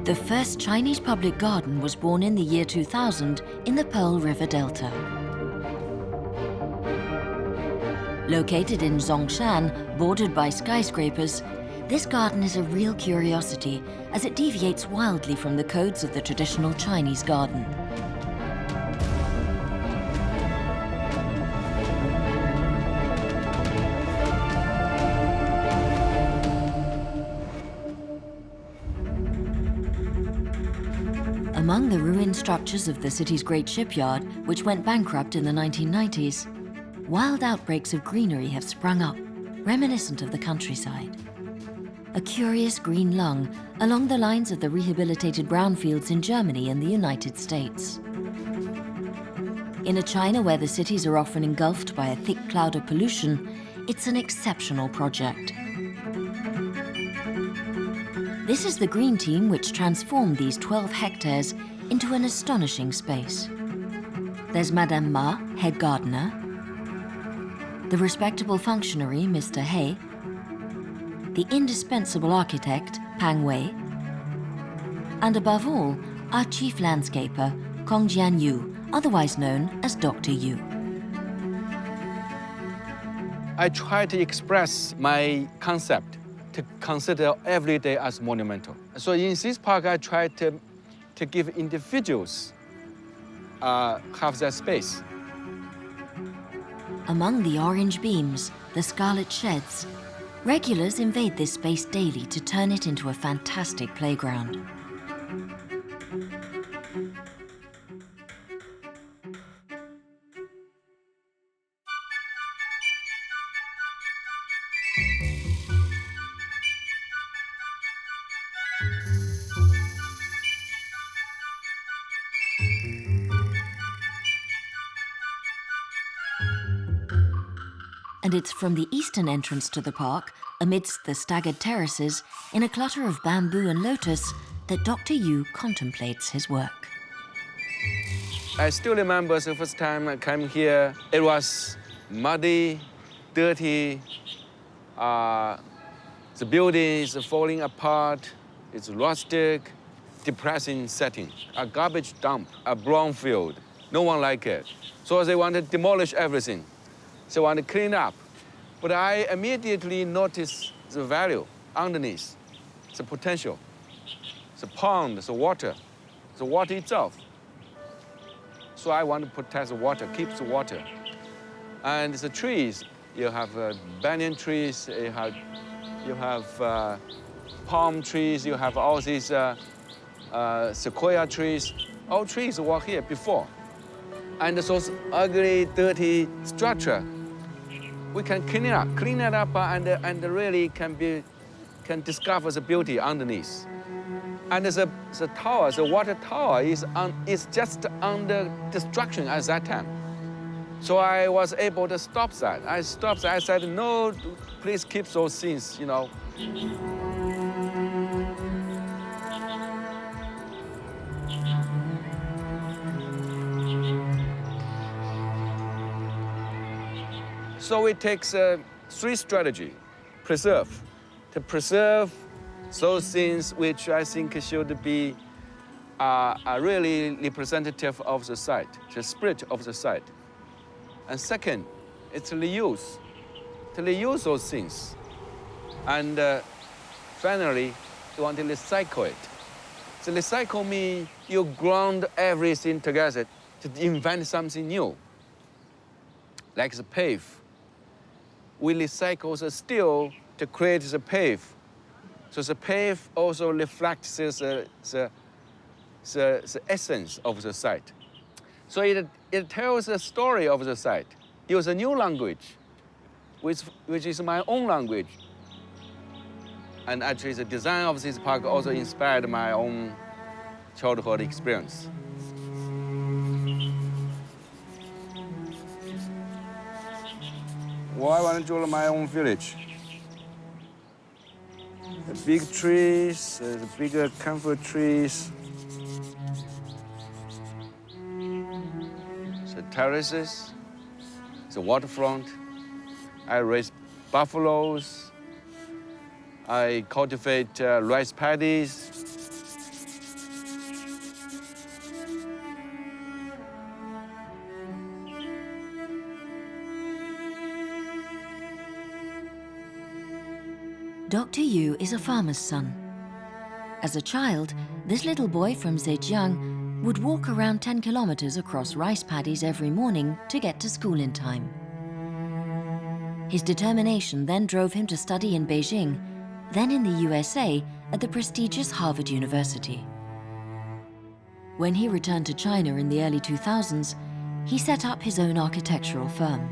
The first Chinese public garden was born in the year 2000 in the Pearl River Delta. Located in Zhongshan, bordered by skyscrapers, this garden is a real curiosity as it deviates wildly from the codes of the traditional Chinese garden. Among the ruined structures of the city's great shipyard, which went bankrupt in the 1990s, wild outbreaks of greenery have sprung up, reminiscent of the countryside. A curious green lung along the lines of the rehabilitated brownfields in Germany and the United States. In a China where the cities are often engulfed by a thick cloud of pollution, it's an exceptional project. This is the green team which transformed these 12 hectares into an astonishing space. There's Madame Ma, head gardener, the respectable functionary, Mr. He, the indispensable architect, Pang Wei, and above all, our chief landscaper, Kongjian Yu, otherwise known as Dr. Yu. I try to express my concept to consider every day as monumental. So in this park, I try to give individuals have their space. Among the orange beams, the scarlet sheds, regulars invade this space daily to turn it into a fantastic playground. And it's from the eastern entrance to the park, amidst the staggered terraces, in a clutter of bamboo and lotus, that Dr. Yu contemplates his work. I still remember the first time I came here. It was muddy, dirty. The building is falling apart. It's rustic, depressing setting. A garbage dump, a brownfield. No one liked it. So they want to demolish everything. They want to clean up. But I immediately noticed the value underneath, the potential, the pond, the water itself. So I want to protect the water, keep the water. And the trees, you have banyan trees, you have palm trees, you have all these sequoia trees. All trees were here before. And those ugly, dirty structure, we can clean it up, and really can discover the beauty underneath. And the tower, the water tower, is just under destruction at that time. So I was able to stop that. I said, no, please keep those things, you know. So it takes three strategies. To preserve those things which I think should be are really representative of the site, the spirit of the site. And second, it's to reuse those things. And finally, you want to recycle it. So recycle means you ground everything together to invent something new, like the pave. We recycle the steel to create the pave. So the pave also reflects the essence of the site. So it tells the story of the site. Use a new language, which is my own language. And actually the design of this park also inspired my own childhood experience. Well, I want to draw my own village. The big trees, the bigger comfort trees. The terraces, the waterfront. I raise buffaloes. I cultivate rice paddies. Dr. Yu is a farmer's son. As a child, this little boy from Zhejiang would walk around 10 kilometers across rice paddies every morning to get to school in time. His determination then drove him to study in Beijing, then in the USA at the prestigious Harvard University. When he returned to China in the early 2000s, he set up his own architectural firm.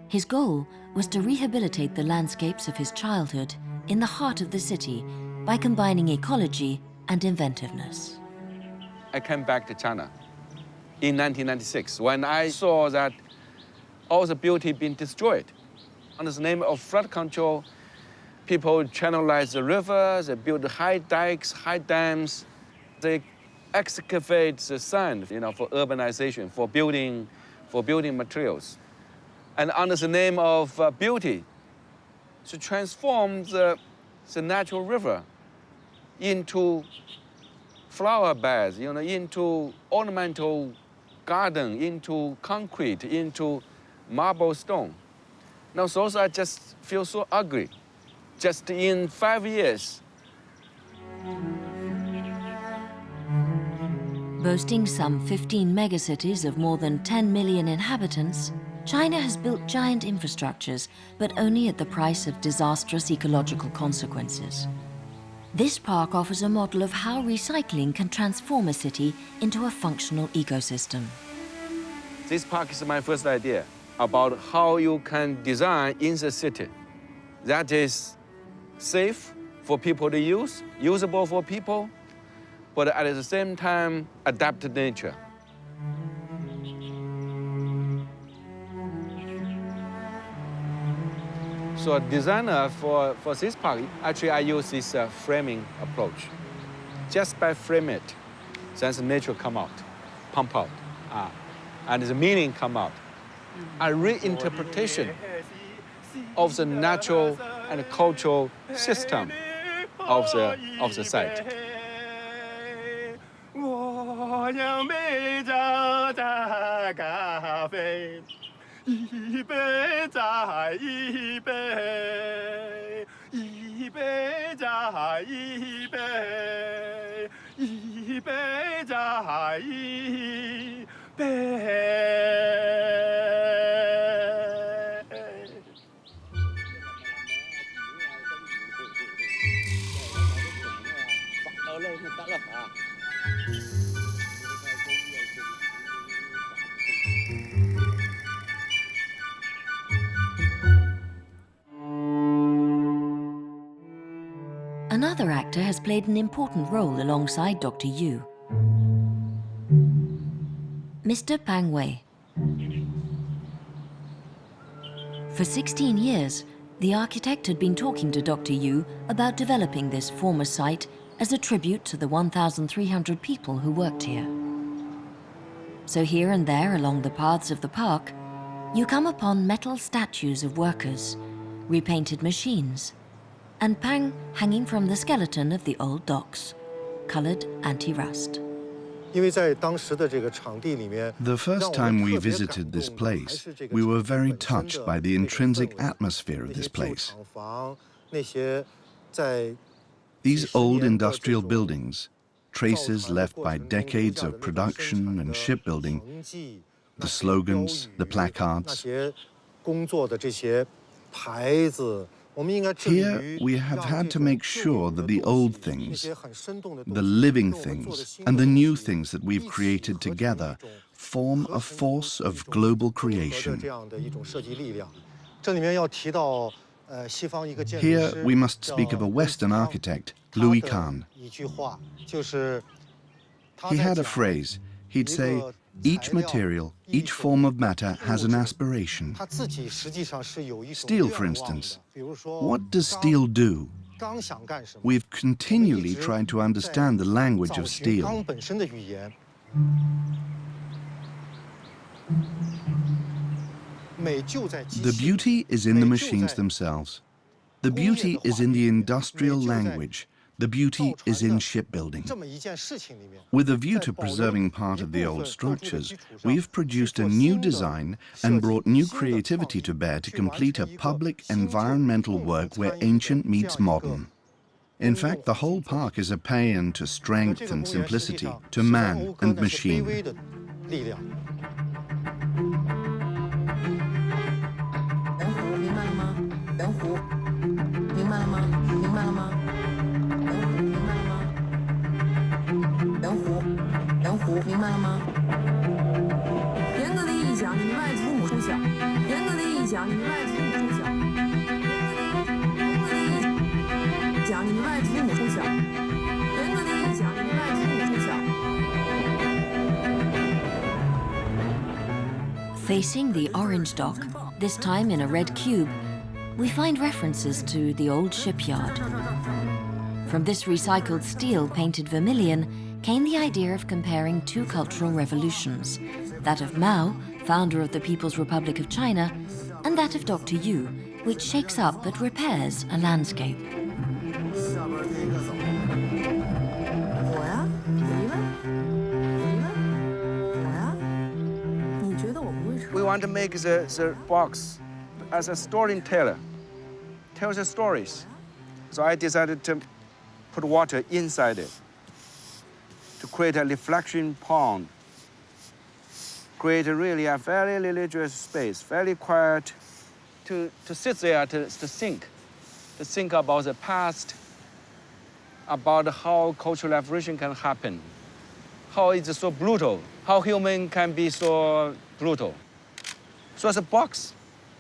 His goal was to rehabilitate the landscapes of his childhood in the heart of the city by combining ecology and inventiveness. I came back to China in 1996 when I saw that all the beauty being destroyed. Under the name of flood control, people channelize the rivers, they build high dikes, high dams, they excavate the sand, for urbanization, for building materials. And under the name of beauty, to transform the natural river into flower beds, into ornamental garden, into concrete, into marble stone. Now those are just feel so ugly. Just in 5 years. Boasting some 15 megacities of more than 10 million inhabitants, China has built giant infrastructures, but only at the price of disastrous ecological consequences. This park offers a model of how recycling can transform a city into a functional ecosystem. This park is my first idea about how you can design in the city that is safe for people to use, usable for people, but at the same time, adapt to nature. So a designer for this park, actually I use this framing approach. Just by frame it, then the nature come out, pump out, and the meaning come out. A reinterpretation of the natural and cultural system of the site. Another actor has played an important role alongside Dr. Yu. Mr. Pang Wei. For 16 years, the architect had been talking to Dr. Yu about developing this former site as a tribute to the 1,300 people who worked here. So here and there along the paths of the park, you come upon metal statues of workers, repainted machines, and Pang hanging from the skeleton of the old docks, colored anti-rust. The first time we visited this place, we were very touched by the intrinsic atmosphere of this place. These old industrial buildings, traces left by decades of production and shipbuilding, the slogans, the placards. Here we have had to make sure that the old things, the living things, and the new things that we've created together form a force of global creation. Here we must speak of a Western architect, Louis Kahn. He had a phrase. He'd say, each material, each form of matter has an aspiration. Steel, for instance. What does steel do? We've continually tried to understand the language of steel. The beauty is in the machines themselves. The beauty is in the industrial language, The beauty is in shipbuilding. With a view to preserving part of the old structures, we've produced a new design and brought new creativity to bear to complete a public environmental work where ancient meets modern. In fact, the whole park is a paean to strength and simplicity, to man and machine. Facing the orange dock, this time in a red cube, we find references to the old shipyard. From this recycled steel painted vermilion came the idea of comparing two cultural revolutions, that of Mao, founder of the People's Republic of China, and that of Dr. Yu, which shakes up but repairs a landscape. We want to make the box as a storyteller, tells the stories. So I decided to put water inside it to create a reflection pond, create really a very religious space, very quiet, to sit there, to think about the past, about how cultural revolution can happen, how it's so brutal, how human can be so brutal. So it's a box,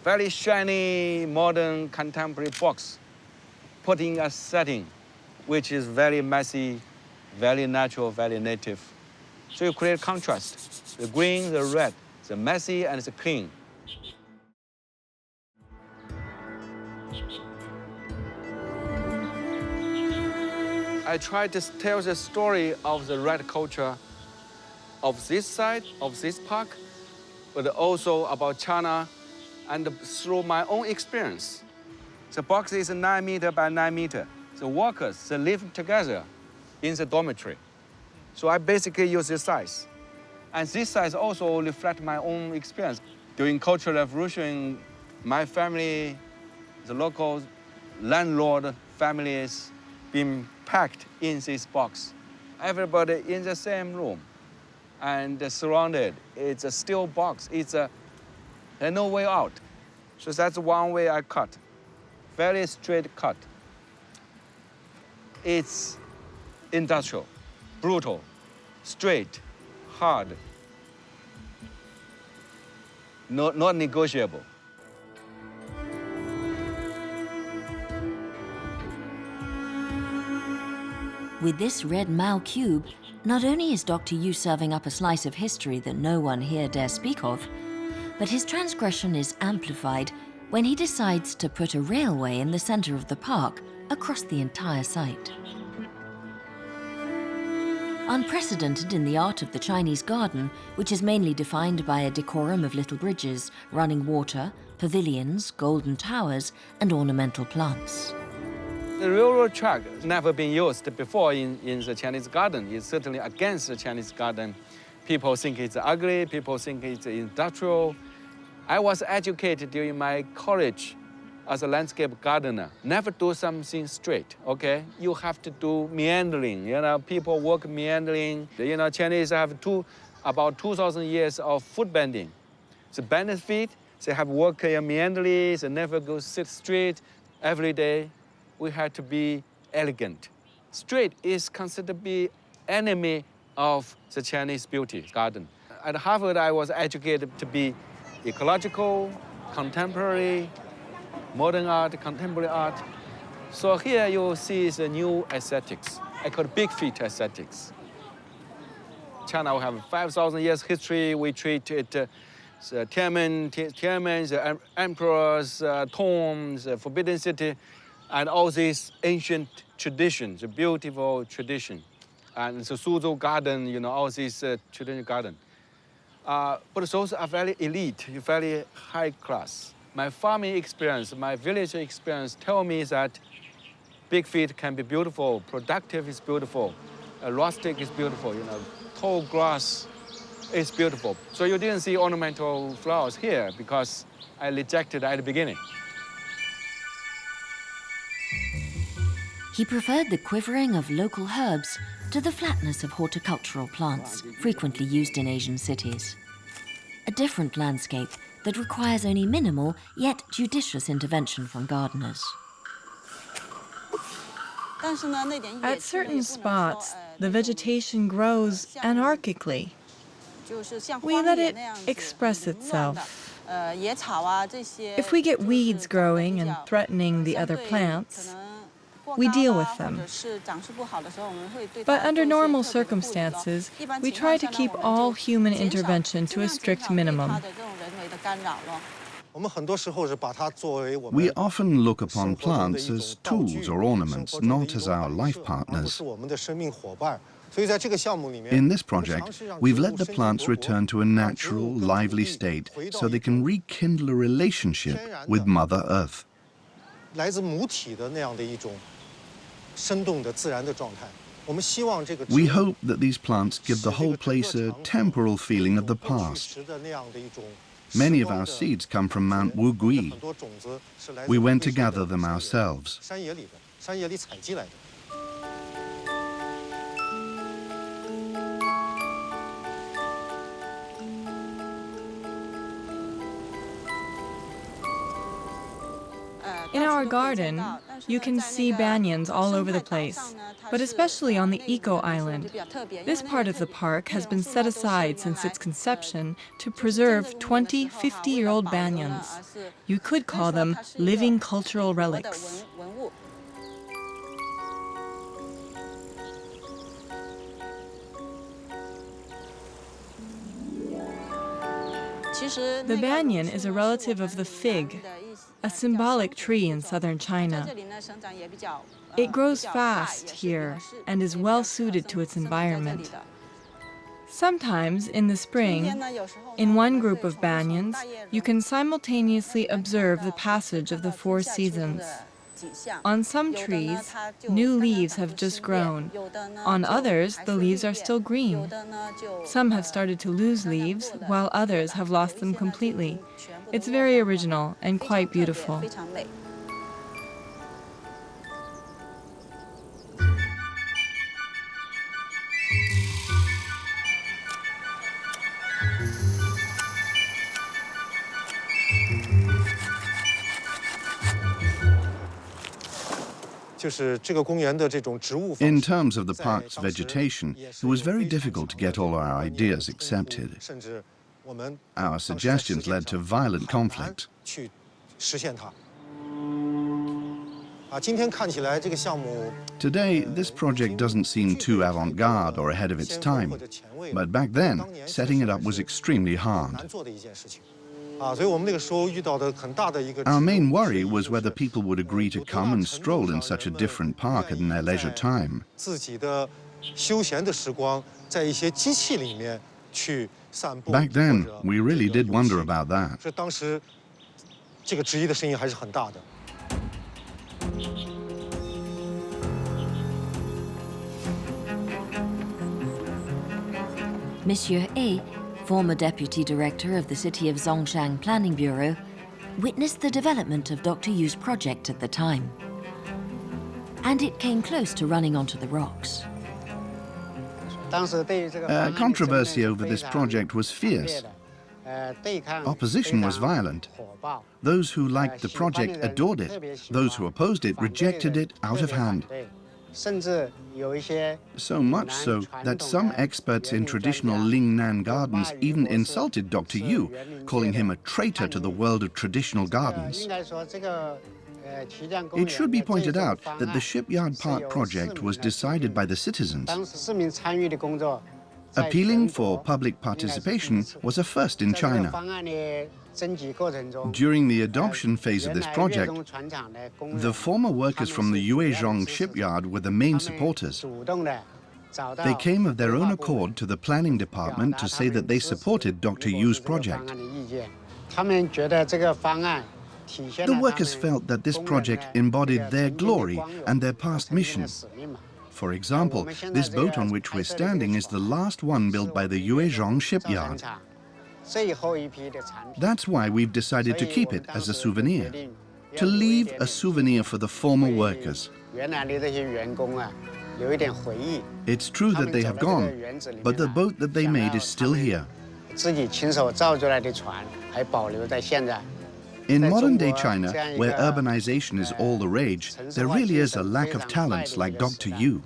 very shiny, modern, contemporary box, put in a setting which is very messy, very natural, very native. So you create contrast, the green, the red, the messy, and the clean. I try to tell the story of the red culture of this side, of this park, but also about China and through my own experience. The box is 9 meter by 9 meter. The workers, they live together in the dormitory. So I basically use this size. And this size also reflects my own experience. During Cultural Revolution, my family, the local landlord families, been packed in this box. Everybody in the same room and surrounded. It's a steel box. There's no way out. So that's one way I cut. Very straight cut. It's industrial, brutal, straight, hard, not negotiable. With this red Mao cube, not only is Dr. Yu serving up a slice of history that no one here dare speak of, but his transgression is amplified when he decides to put a railway in the center of the park across the entire site. Unprecedented in the art of the Chinese garden, which is mainly defined by a decorum of little bridges, running water, pavilions, golden towers, and ornamental plants. The railroad track never been used before in the Chinese garden. It's certainly against the Chinese garden. People think it's ugly, people think it's industrial. I was educated during my college as a landscape gardener. Never do something straight, okay? You have to do meandering, people work meandering. Chinese have about 2,000 years of foot bending. The benefit, they have work meanderly, they never go sit straight every day. We had to be elegant. Straight is considered to be enemy of the Chinese beauty garden. At Harvard, I was educated to be ecological, contemporary, modern art, contemporary art. So here you see the new aesthetics. I call it big feet aesthetics. China will have 5,000 years history. We treat it the Tiananmen, the emperors, tombs, the Forbidden City, and all these ancient traditions, the beautiful tradition. And the Suzhou garden, all these traditional garden. But those are very elite, very high class. My farming experience, my village experience tell me that Big feet can be beautiful, productive is beautiful, rustic is beautiful, tall grass is beautiful. So you didn't see ornamental flowers here because I rejected at the beginning. He preferred the quivering of local herbs to the flatness of horticultural plants frequently used in Asian cities. A different landscape that requires only minimal yet judicious intervention from gardeners. At certain spots, the vegetation grows anarchically. We let it express itself. If we get weeds growing and threatening the other plants, we deal with them. But under normal circumstances, we try to keep all human intervention to a strict minimum. We often look upon plants as tools or ornaments, not as our life partners. In this project, we've let the plants return to a natural, lively state so they can rekindle a relationship with Mother Earth. We hope that these plants give the whole place a temporal feeling of the past. Many of our seeds come from Mount Wugui. We went to gather them ourselves. In our garden, you can see banyans all over the place, but especially on the eco-island. This part of the park has been set aside since its conception to preserve 20 50-year-old banyans. You could call them living cultural relics. The banyan is a relative of the fig, a symbolic tree in southern China. It grows fast here and is well suited to its environment. Sometimes in the spring, in one group of banyans, you can simultaneously observe the passage of the 4 seasons. On some trees, new leaves have just grown. On others, the leaves are still green. Some have started to lose leaves, while others have lost them completely. It's very original and quite beautiful. In terms of the park's vegetation, it was very difficult to get all our ideas accepted. Our suggestions led to violent conflict. Today, this project doesn't seem too avant-garde or ahead of its time, but back then, setting it up was extremely hard. Our main worry was whether people would agree to come and stroll in such a different park in their leisure time. Back then, we really did wonder about that. Monsieur A, former deputy director of the city of Zhongshan Planning Bureau, witnessed the development of Dr. Yu's project at the time. And it came close to running onto the rocks. Controversy over this project was fierce. Opposition was violent. Those who liked the project adored it. Those who opposed it rejected it out of hand. So much so that some experts in traditional Lingnan gardens even insulted Dr. Yu, calling him a traitor to the world of traditional gardens. It should be pointed out that the Shipyard Park project was decided by the citizens. Appealing for public participation was a first in China. During the adoption phase of this project, the former workers from the Yuezhong shipyard were the main supporters. They came of their own accord to the planning department to say that they supported Dr. Yu's project. The workers felt that this project embodied their glory and their past mission. For example, this boat on which we're standing is the last one built by the Zhongshan Shipyard. That's why we've decided to keep it as a souvenir, to leave a souvenir for the former workers. It's true that they have gone, but the boat that they made is still here. In modern-day China, where urbanization is all the rage, there really is a lack of talents like Dr. Yu.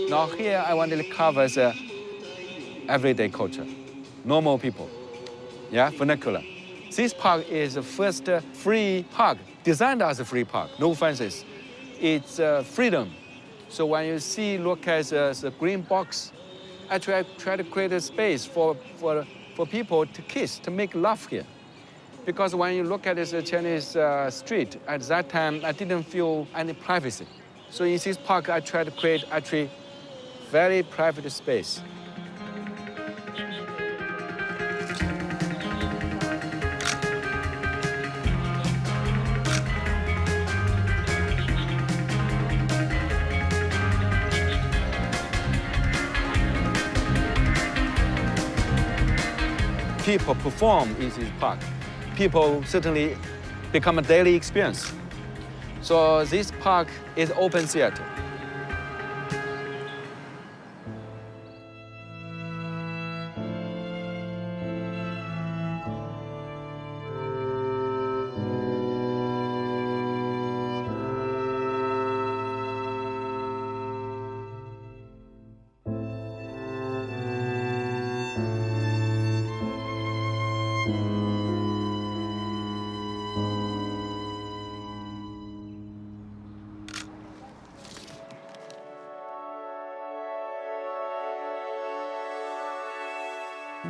Now here I want to cover the everyday culture, normal people, yeah, vernacular. This park is the first free park, designed as a free park, no fences. It's freedom. So when you look at the green box, I try to create a space for people to kiss, to make love here. Because when you look at this Chinese street, at that time, I didn't feel any privacy. So in this park, I try to create actually very private space. People perform in this park. People certainly become a daily experience. So this park is open theater.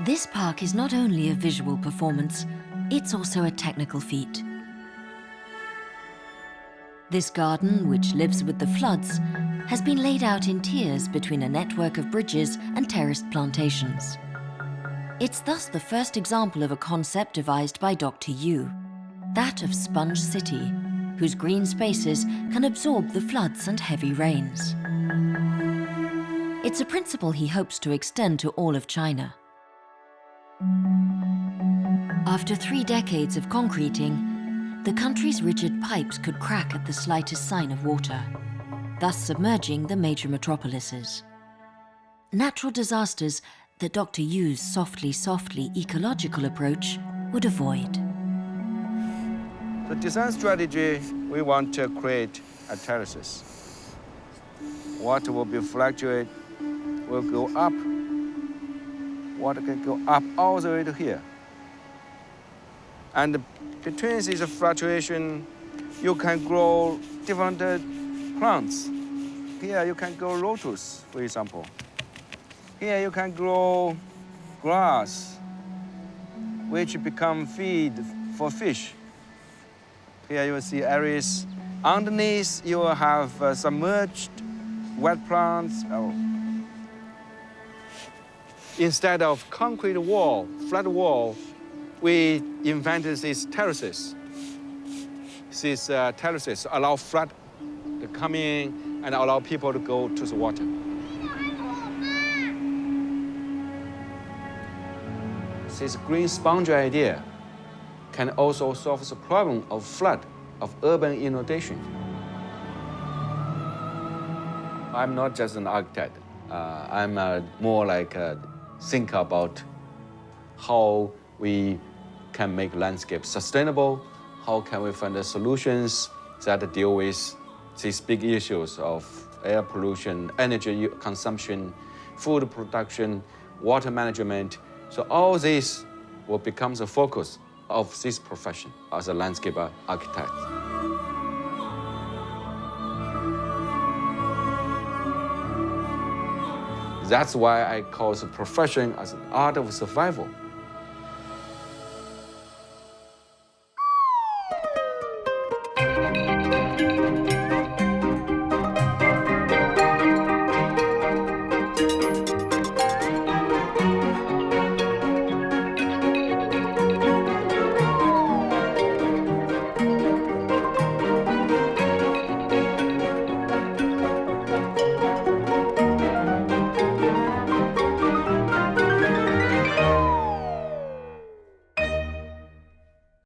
This park is not only a visual performance, it's also a technical feat. This garden, which lives with the floods, has been laid out in tiers between a network of bridges and terraced plantations. It's thus the first example of a concept devised by Dr. Yu, that of Sponge City, whose green spaces can absorb the floods and heavy rains. It's a principle he hopes to extend to all of China. After 3 decades of concreting, the country's rigid pipes could crack at the slightest sign of water, thus submerging the major metropolises. Natural disasters that Dr. Yu's softly ecological approach would avoid. The design strategy, we want to create a terraces. Water will be fluctuate, will go up. Water can go up all the way to here. And between this fluctuation, you can grow different plants. Here you can grow lotus, for example. Here you can grow grass, which become feed for fish. Here you will see areas. Underneath, you will have submerged wet plants. Instead of concrete wall, flat wall, we invented these terraces. These terraces allow flood to come in and allow people to go to the water. This green sponge idea can also solve the problem of flood, of urban inundation. I'm not just an architect. I'm more like a thinker about how we can make landscape sustainable, how can we find the solutions that deal with these big issues of air pollution, energy consumption, food production, water management. So all this will become the focus of this profession as a landscape architect. That's why I call the profession as an art of survival.